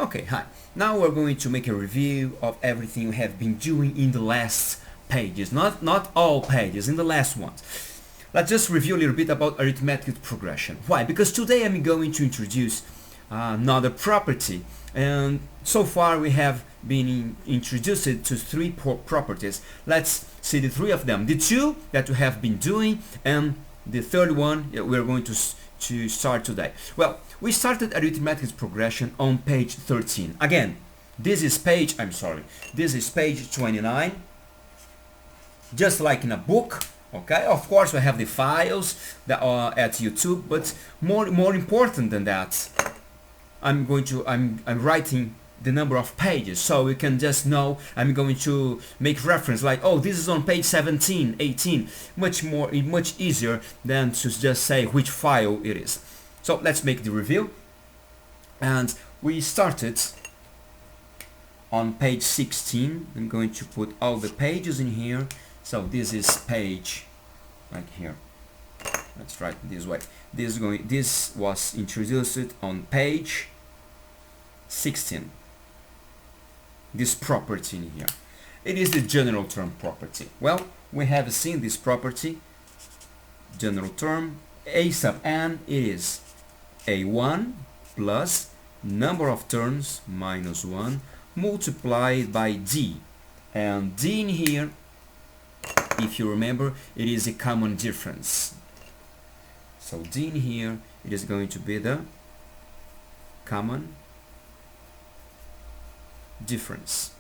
Okay, hi. Now we're going to make a review of everything we have been doing in the last pages. Not all pages, in the last ones. Let's just review a little bit about arithmetic progression. Why? Because today I'm going to introduce another property. And so far we have been introduced to three properties. Let's see the three of them. The two that we have been doing and the third one we're going to start today. Well, we started arithmetic progression on page 13. Again, this is page 29. Just like in a book, okay? Of course, we have the files that are at YouTube, but more important than that, I'm writing the number of pages, so we can just know. I'm going to make reference like, oh, this is on page 17, 18. Much easier than to just say which file it is. So let's make the review. And we started on page 16. I'm going to put all the pages in here. So this is page right here. Let's write it this way. This was introduced on page 16. This property in here. It is the general term property. Well, we have seen this property, general term, a sub n, it is a1 plus number of terms minus 1 multiplied by d. And d in here, if you remember, it is a common difference. So d in here, it is going to be the common difference.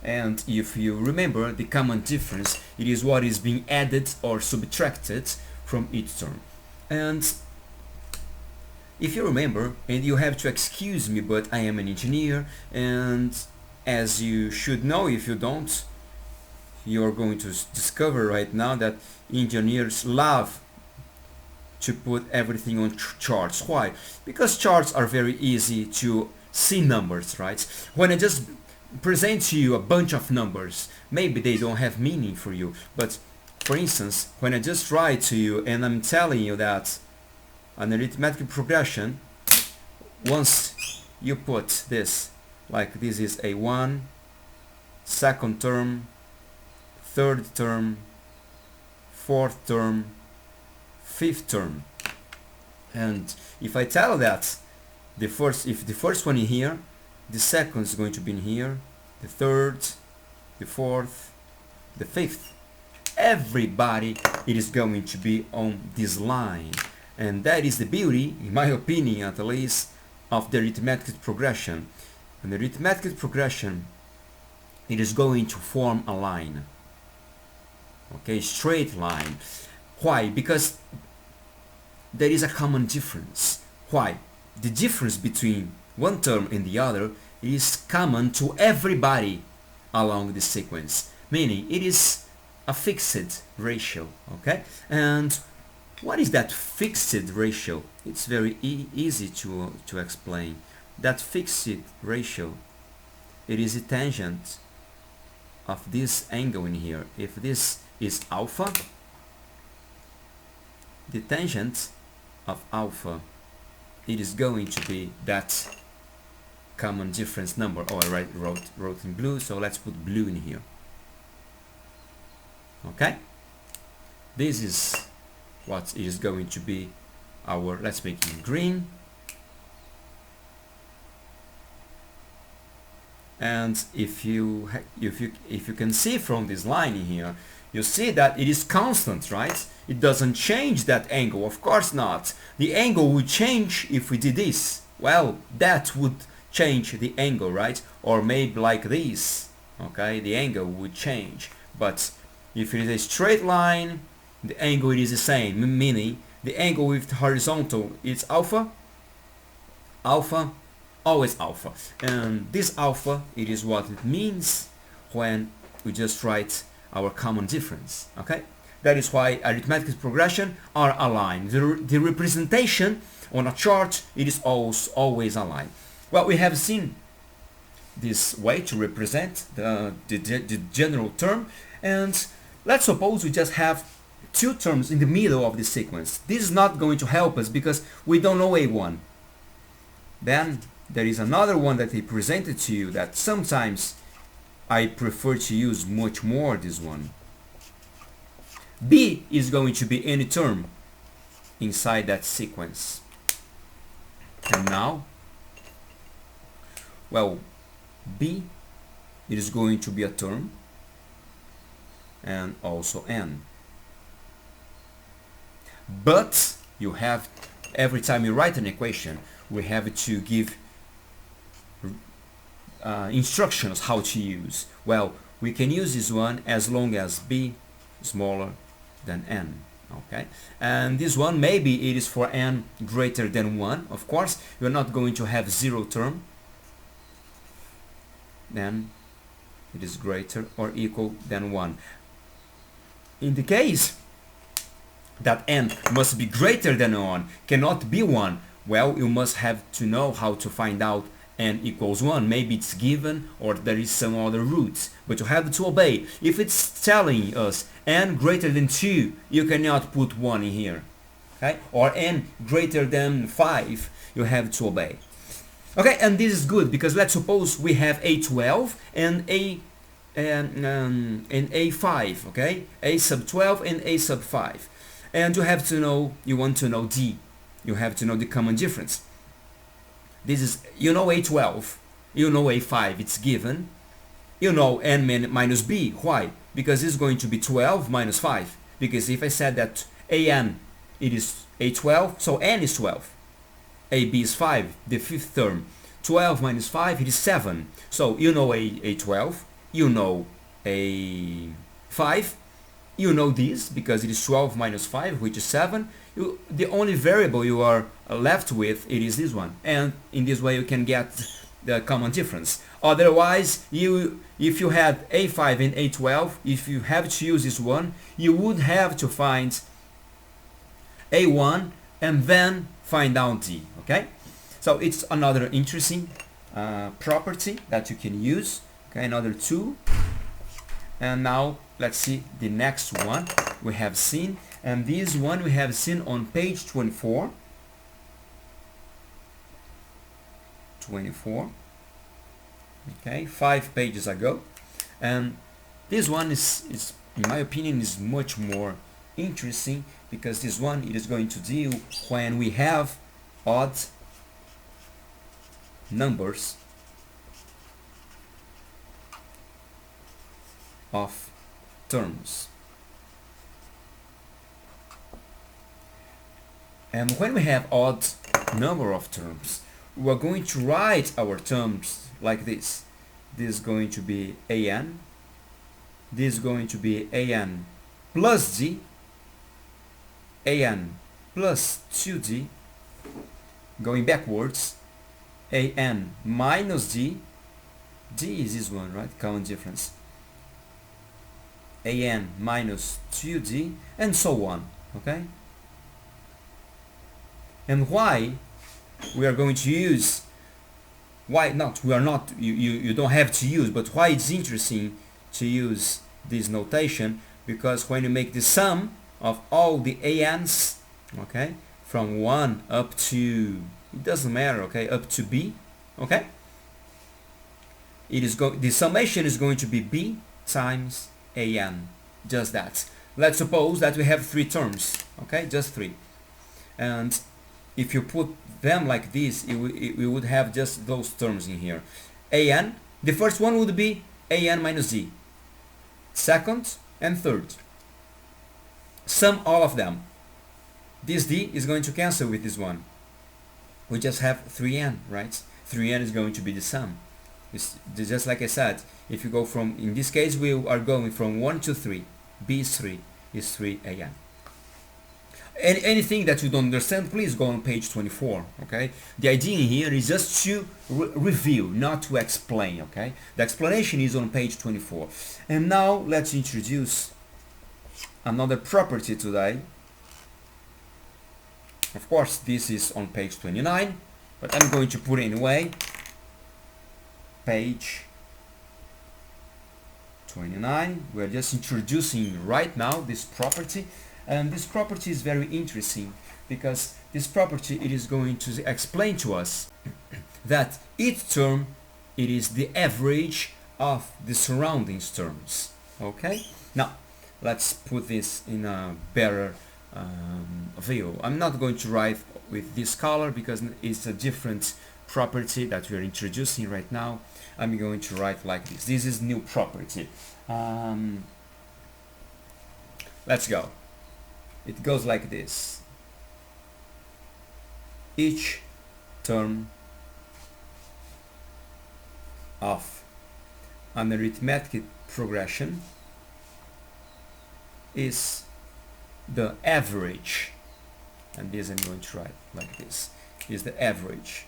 And if you remember, the common difference, it is what is being added or subtracted from each term. And if you remember, and you have to excuse me, but I am an engineer, and as you should know, if you don't, you're going to discover right now that engineers love to put everything on charts. Why? Because charts are very easy to see numbers, right? When I just present to you a bunch of numbers, maybe they don't have meaning for you, but for instance, when I just write to you and I'm telling you that an arithmetic progression, once you put this, like this is a1, second term, third term, fourth term, fifth term, and if I tell that if the first one in here, the second is going to be in here, the third, the fourth, the fifth, everybody it is going to be on this line. And that is the beauty, in my opinion at least, of the arithmetic progression. And the arithmetic progression, it is going to form a line, okay, straight line. Why? Because there is a common difference. Why? The difference between one term and the other is common to everybody along the sequence, meaning it is a fixed ratio, okay? And what is that fixed ratio? It's very easy to explain. That fixed ratio, it is a tangent of this angle in here. If this is alpha, the tangent of alpha, it is going to be that common difference number. Oh, I wrote in blue, so let's put blue in here. Okay, this is what is going to be our, let's make it green. And if you can see from this line in here, you see that it is constant, right? It doesn't change that angle, of course not. The angle would change if we did this. Well, that would change the angle, right? Or maybe like this, okay? The angle would change. But if it is a straight line, the angle it is the same, meaning the angle with horizontal is alpha, alpha, always alpha. And this alpha, it is what it means when we just write our common difference, okay? That is why arithmetic progression are aligned. The representation on a chart, it is always aligned. Well, we have seen this way to represent the general term, and let's suppose we just have two terms in the middle of the sequence. This is not going to help us because we don't know A1. Then there is another one that I presented to you that sometimes I prefer to use much more this one. B is going to be any term inside that sequence. And now, well, B, it is going to be a term, and also N. But you have, every time you write an equation, we have to give instructions how to use. Well, we can use this one as long as B smaller than N. Okay, and this one maybe it is for N greater than 1. Of course, you're not going to have zero term. Then it is greater or equal than 1. In the case that N must be greater than 1, cannot be 1, well, you must have to know how to find out N equals 1. Maybe it's given or there is some other route, but you have to obey. If it's telling us N greater than 2, you cannot put 1 in here. Okay? Or N greater than 5, you have to obey. Okay, and this is good because let's suppose we have A12 and A5, okay? A sub 12 and A sub 5. And you have to know, you want to know D. You have to know the common difference. This is, you know A12, you know A5, it's given. You know N minus B. Why? Because it's going to be 12 minus 5. Because if I said that AN, it is A12, so N is 12. AB is 5, the fifth term. 12 minus 5, it is 7. So you know A12, you know A5, you know this because it is 12 minus 5, which is 7. The only variable you are left with, it is this one. And in this way you can get the common difference. Otherwise, if you had A5 and A12, if you have to use this one, you would have to find A1 and then find out D. Okay? So it's another interesting property that you can use. Okay, another tool. And now let's see the next one we have seen. And this one we have seen on page 24. 24. Okay, 5 pages ago. And this one is in my opinion is much more interesting because this one it is going to deal when we have odd numbers of terms. And when we have odd number of terms, we are going to write our terms like this. This is going to be AN, this is going to be AN plus D, AN plus 2D, going backwards, AN minus D, D is this one, right? Common difference. AN minus 2D, and so on, okay? And why we are going to use, why not, we are not, you don't have to use, but why it's interesting to use this notation, because when you make the sum of all the ANs, okay, from 1 up to, it doesn't matter, okay, up to B, okay, it is the summation is going to be B times AN, just that. Let's suppose that we have 3 terms, okay, just 3, and if you put them like this, we would have just those terms in here. AN, the first one would be AN minus D. Second and third. Sum all of them. This D is going to cancel with this one. We just have 3N, right? 3N is going to be the sum. It's just like I said, if you go from, in this case, we are going from 1 to 3. B is 3, is 3AN. Anything that you don't understand, please go on page 24, okay? The idea here is just to review, not to explain, okay? The explanation is on page 24. And now let's introduce another property today. Of course, this is on page 29, but I'm going to put it anyway. Page 29. We're just introducing right now this property. And this property is very interesting because this property, it is going to explain to us that each term, it is the average of the surrounding terms. Okay, now let's put this in a better view. I'm not going to write with this color because it's a different property that we are introducing right now. I'm going to write like this. This is new property. Let's go. It goes like this. Each term of an arithmetic progression is the average, and this I'm going to write like this, is the average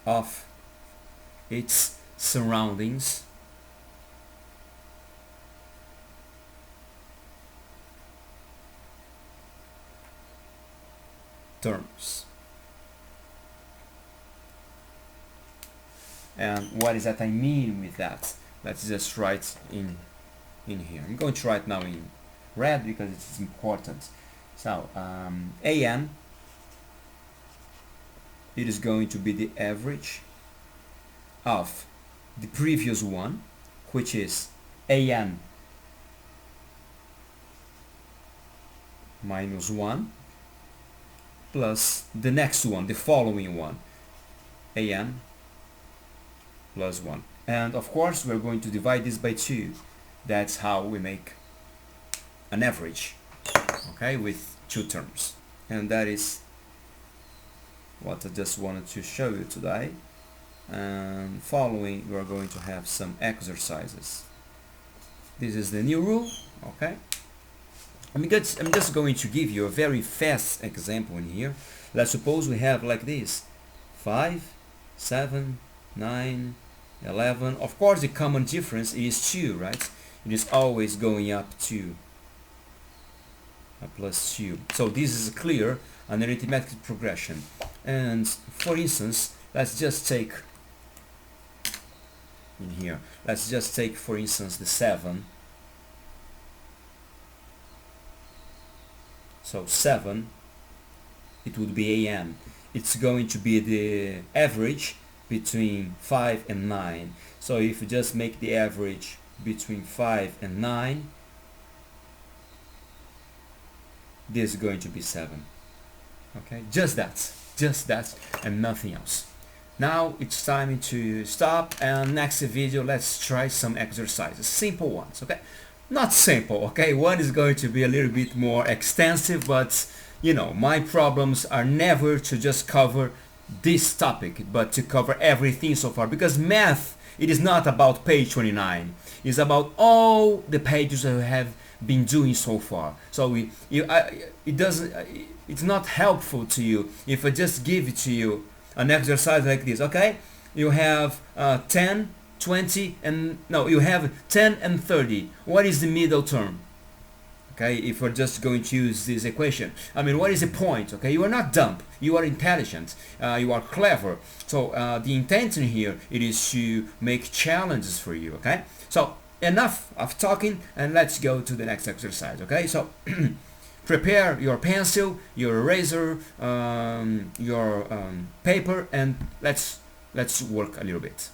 of its surroundings terms. And what is that I mean with that? Let's just write in here. I'm going to write now in red because it's important. So AN, it is going to be the average of the previous one, which is AN minus 1, plus the next one, the following one, AN plus 1. And of course we're going to divide this by 2. That's how we make an average, okay, with 2 terms. And that is what I just wanted to show you today. And following, we are going to have some exercises. This is the new rule, okay? I'm just going to give you a very fast example in here. Let's suppose we have like this: 5, 7, 9, 11. Of course, the common difference is 2, right? It is always going up 2, plus 2. So this is clear, an arithmetic progression. And for instance, let's just take in here. Let's just take, for instance, the 7. So 7, it would be AN. It's going to be the average between 5 and 9. So if you just make the average between 5 and 9, this is going to be 7. Okay, just that and nothing else. Now it's time to stop, and next video let's try some exercises, simple ones, okay? Not simple, okay? One is going to be a little bit more extensive, but you know, my problems are never to just cover this topic, but to cover everything so far, because math, it is not about page 29. It's about all the pages that we have been doing so far. So it's not helpful to you if I just give it to you an exercise like this, okay? You have 10, 20, and no, you have 10 and 30. What is the middle term? Okay, if we're just going to use this equation, I mean, what is the point? Okay, you are not dumb, you are intelligent, you are clever. So the intention here, it is to make challenges for you, okay? So enough of talking, and let's go to the next exercise, okay? So prepare your pencil, your eraser, your paper, and let's work a little bit.